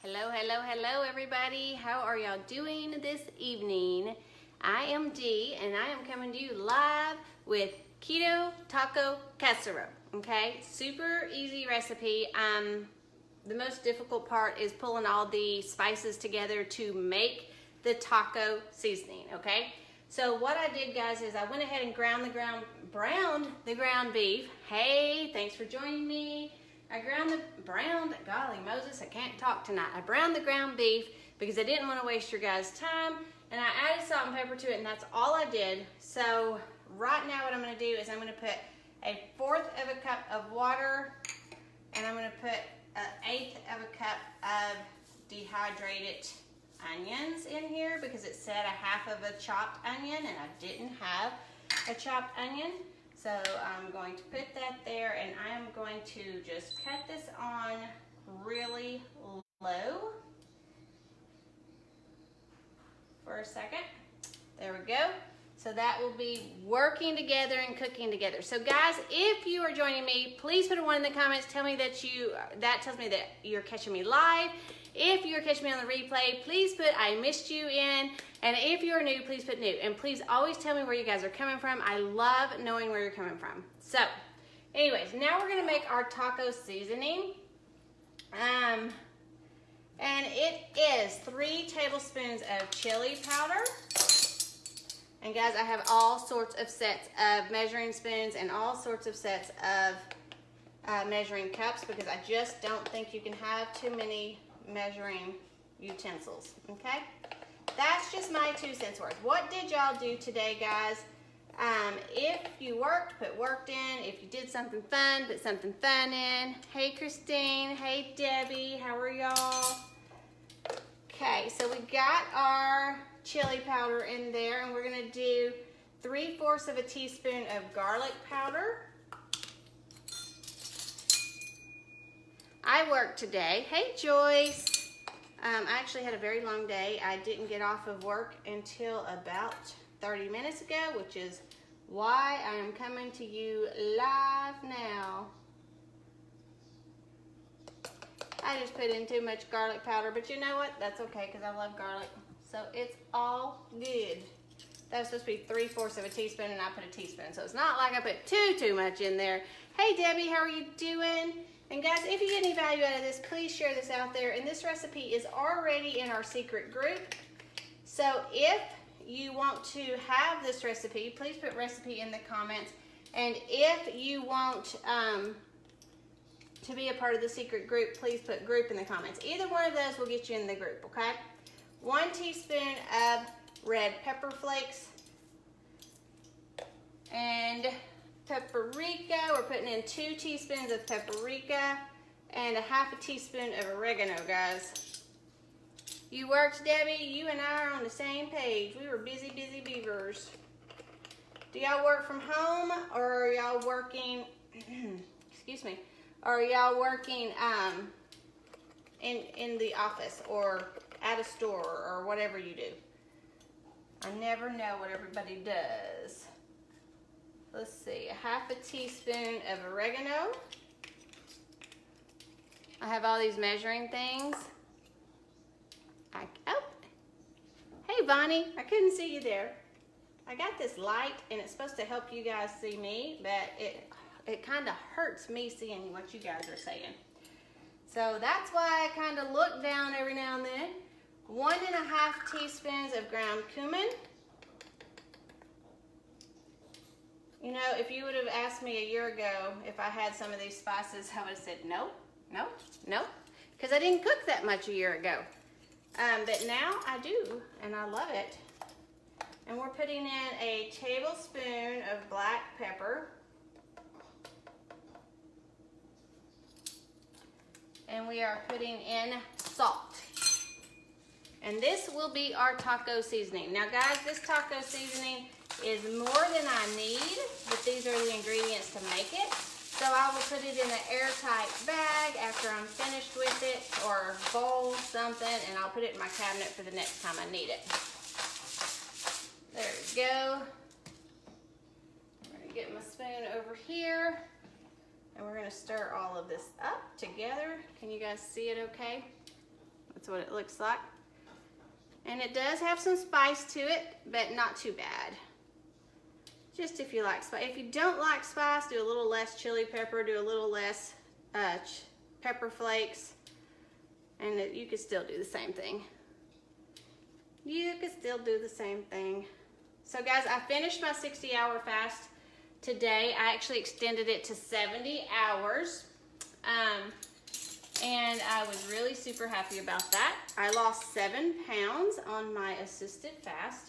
Hello, hello, hello everybody. How are y'all doing this evening? I am Dee and I am coming to you live with Keto Taco Casserole. Okay, super easy recipe. The most difficult part is pulling all the spices together to make the taco seasoning, okay? So what I did, guys, is I went ahead and browned the ground beef. Hey, thanks for joining me. I golly Moses, I can't talk tonight. I browned the ground beef because I didn't want to waste your guys' time, and I added salt and pepper to it, and that's all I did. So right now what I'm going to do is I'm going to put 1/4 of a cup of water, and I'm going to put 1/8 of a cup of dehydrated onions in here because it said 1/2 of a chopped onion, and I didn't have a chopped onion. So I'm going to put that there, and I am going to just cut this on really low for a second. There we go. So that will be working together and cooking together. So guys, if you are joining me, please put a 1 in the comments. Tell me that that tells me that you're catching me live. If you're catching me on the replay, please put I missed you in. And if you're new, please put new. And please always tell me where you guys are coming from. I love knowing where you're coming from. So anyways, now we're gonna make our taco seasoning. And it is 3 tablespoons of chili powder. And guys, I have all sorts of sets of measuring spoons and all sorts of sets of measuring cups because I just don't think you can have too many measuring utensils, okay? That's just my 2 cents worth. What did y'all do today, guys? If you worked, put worked in. If you did something fun, put something fun in. Hey, Christine. Hey, Debbie. How are y'all? Okay, so we got our chili powder in there, and we're gonna do 3/4 of a teaspoon of garlic powder. I worked today. Hey, Joyce. I actually had a very long day. I didn't get off of work until about 30 minutes ago, which is why I am coming to you live now. I just put in too much garlic powder, but you know what? That's okay because I love garlic. So it's all good. That was supposed to be 3/4 of a teaspoon, and I put a teaspoon. So it's not like I put too much in there. Hey, Debbie, how are you doing? And guys, if you get any value out of this, please share this out there. And this recipe is already in our secret group. So if you want to have this recipe, please put recipe in the comments. And if you want to be a part of the secret group, please put group in the comments. Either one of those will get you in the group, okay? 1 teaspoon of red pepper flakes. And paprika, we're putting in 2 teaspoons of paprika and 1/2 teaspoon of oregano, guys. You worked, Debbie? You and I are on the same page. We were busy beavers. Do y'all work from home, or are y'all working, excuse me, or are y'all working in the office or at a store or whatever you do? I never know what everybody does. Let's see, 1/2 teaspoon of oregano. I have all these measuring things. Oh, hey Bonnie, I couldn't see you there. I got this light and it's supposed to help you guys see me, but it kind of hurts me seeing what you guys are saying. So that's why I kind of look down every now and then. 1.5 teaspoons of ground cumin. You know, if you would have asked me a year ago if I had some of these spices, I would have said no, because I didn't cook that much a year ago. But now I do, and I love it. And we're putting in a tablespoon of black pepper. And we are putting in salt. And this will be our taco seasoning. Now guys, this taco seasoning is more than I need, but these are the ingredients to make it. So I will put it in an airtight bag after I'm finished with it, or bowl, something, and I'll put it in my cabinet for the next time I need it. There we go. I'm gonna get my spoon over here, and we're gonna stir all of this up together. Can you guys see it okay? That's what it looks like. And it does have some spice to it, but not too bad. Just if you like spice. If you don't like spice, do a little less chili pepper, do a little less pepper flakes, and you could still do the same thing. You could still do the same thing. So guys, I finished my 60-hour fast today. I actually extended it to 70 hours. And I was really super happy about that. I lost 7 pounds on my assisted fast.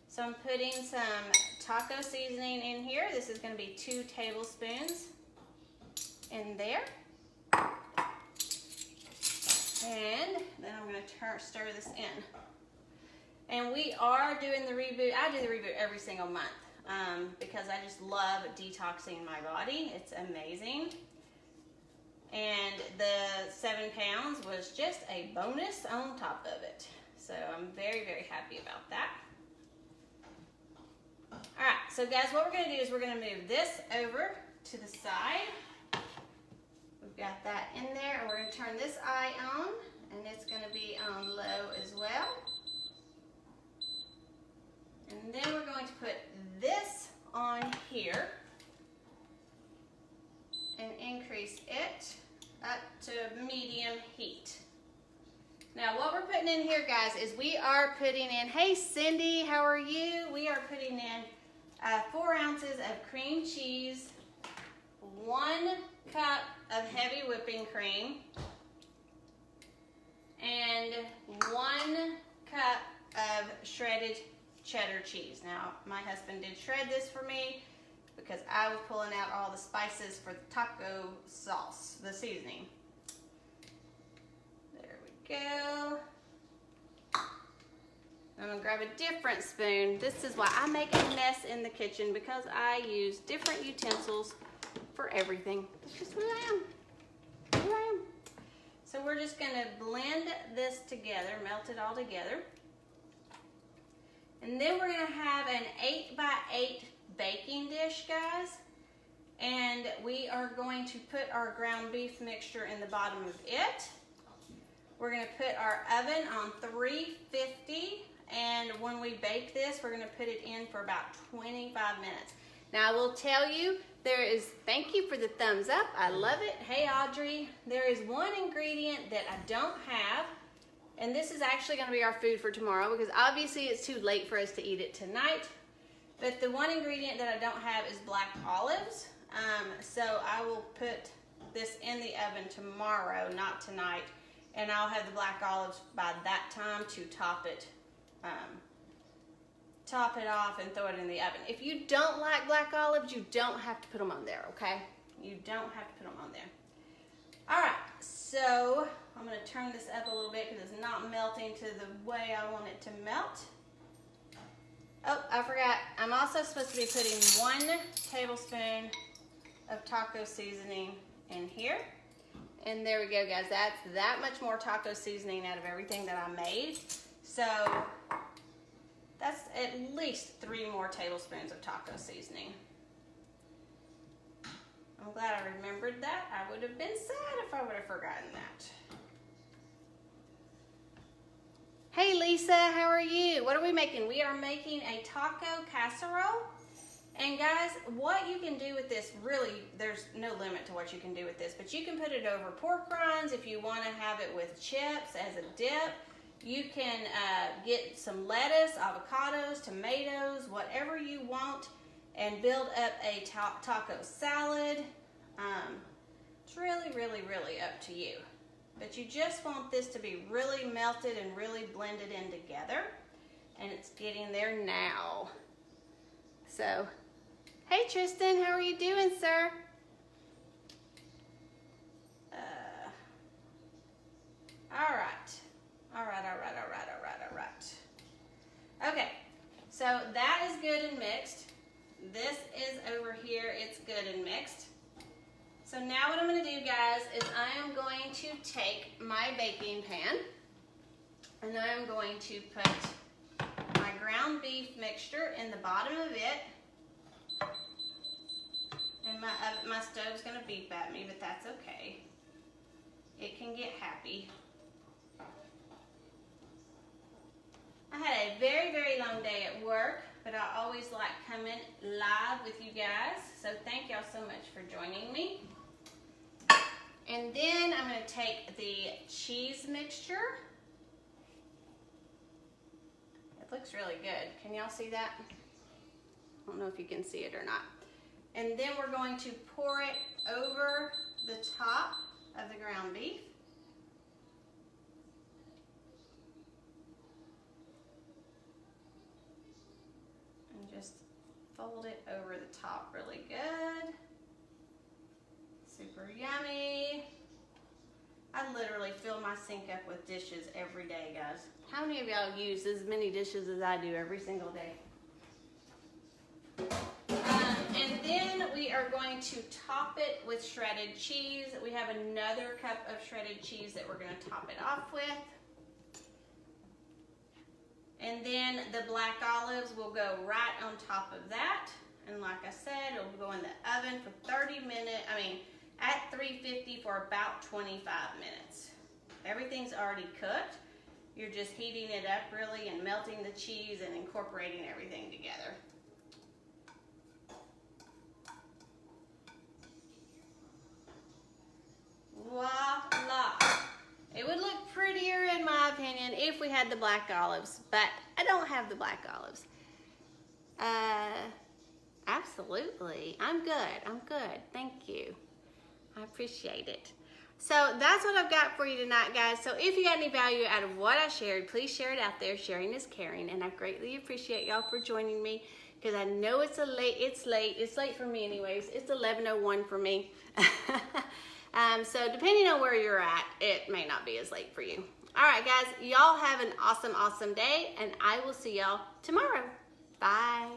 So I'm putting some taco seasoning in here. This is going to be 2 tablespoons in there. And then I'm going to stir this in. And we are doing the reboot. I do the reboot every single month because I just love detoxing my body. It's amazing. And the 7 pounds was just a bonus on top of it. So I'm very, very happy about that. All right, so guys, what we're gonna do is we're gonna move this over to the side. We've got that in there, and we're gonna turn this eye on, and it's gonna be on low as well. And then we're going to put this on here and increase it up to medium heat. Now what we're putting in here, guys, is we are putting in, hey Cindy, how are you? We are putting in 4 ounces of cream cheese, 1 cup of heavy whipping cream, and 1 cup of shredded cheddar cheese. Now my husband did shred this for me because I was pulling out all the spices for the taco sauce, the seasoning. There we go. I'm gonna grab a different spoon. This is why I make a mess in the kitchen, because I use different utensils for everything. That's just who I am. Who I am. So we're just gonna blend this together, melt it all together. And then we're gonna have an 8x8 baking dish, guys, and we are going to put our ground beef mixture in the bottom of it. We're going to put our oven on 350, and when we bake this, we're going to put it in for about 25 minutes. Now I will tell you, thank you for the thumbs up, I love it. Hey Audrey, there is one ingredient that I don't have, and this is actually going to be our food for tomorrow, because obviously it's too late for us to eat it tonight. But the one ingredient that I don't have is black olives. So I will put this in the oven tomorrow, not tonight. And I'll have the black olives by that time to top it off and throw it in the oven. If you don't like black olives, you don't have to put them on there, okay? You don't have to put them on there. All right, so I'm gonna turn this up a little bit because it's not melting to the way I want it to melt. Oh, I forgot. I'm also supposed to be putting 1 tablespoon of taco seasoning in here. And there we go, guys. That's that much more taco seasoning out of everything that I made. So that's at least 3 more tablespoons of taco seasoning. I'm glad I remembered that. I would have been sad if I would have forgotten that. Hey Lisa, how are you? What are we making? We are making a taco casserole. And guys, what you can do with this, really, there's no limit to what you can do with this, but you can put it over pork rinds if you want to have it with chips as a dip. You can get some lettuce, avocados, tomatoes, whatever you want, and build up a taco salad. It's really, really, really up to you. But you just want this to be really melted and really blended in together. And it's getting there now. So, hey Tristan, how are you doing, sir? All right. Okay, so that is good and mixed. This is over here, it's good and mixed. So now what I'm going to do, guys, is I am going to take my baking pan and I am going to put my ground beef mixture in the bottom of it. And my stove's going to beep at me, but that's okay. It can get happy. long day at work, but I always like coming live with you guys. So thank y'all so much for joining me. And then I'm going to take the cheese mixture. It looks really good. Can y'all see that? I don't know if you can see it or not. And then we're going to pour it over the top of the ground beef. And just fold it over the top really good. Super yummy. I literally fill my sink up with dishes every day, guys. How many of y'all use as many dishes as I do every single day? And then we are going to top it with shredded cheese. We have another cup of shredded cheese that we're going to top it off with. And then the black olives will go right on top of that. And like I said, it'll go in the oven for 30 minutes. At 350 for about 25 minutes. Everything's already cooked. You're just heating it up really and melting the cheese and incorporating everything together. Voila! It would look prettier in my opinion if we had the black olives, but I don't have the black olives. Absolutely. I'm good. Thank you. I appreciate it. So that's what I've got for you tonight, guys. So if you got any value out of what I shared, please share it out there. Sharing is caring, and I greatly appreciate y'all for joining me because I know it's late. It's late for me anyways. It's 11:01 for me. So depending on where you're at, it may not be as late for you. All right, guys, y'all have an awesome day, and I will see y'all tomorrow. Bye.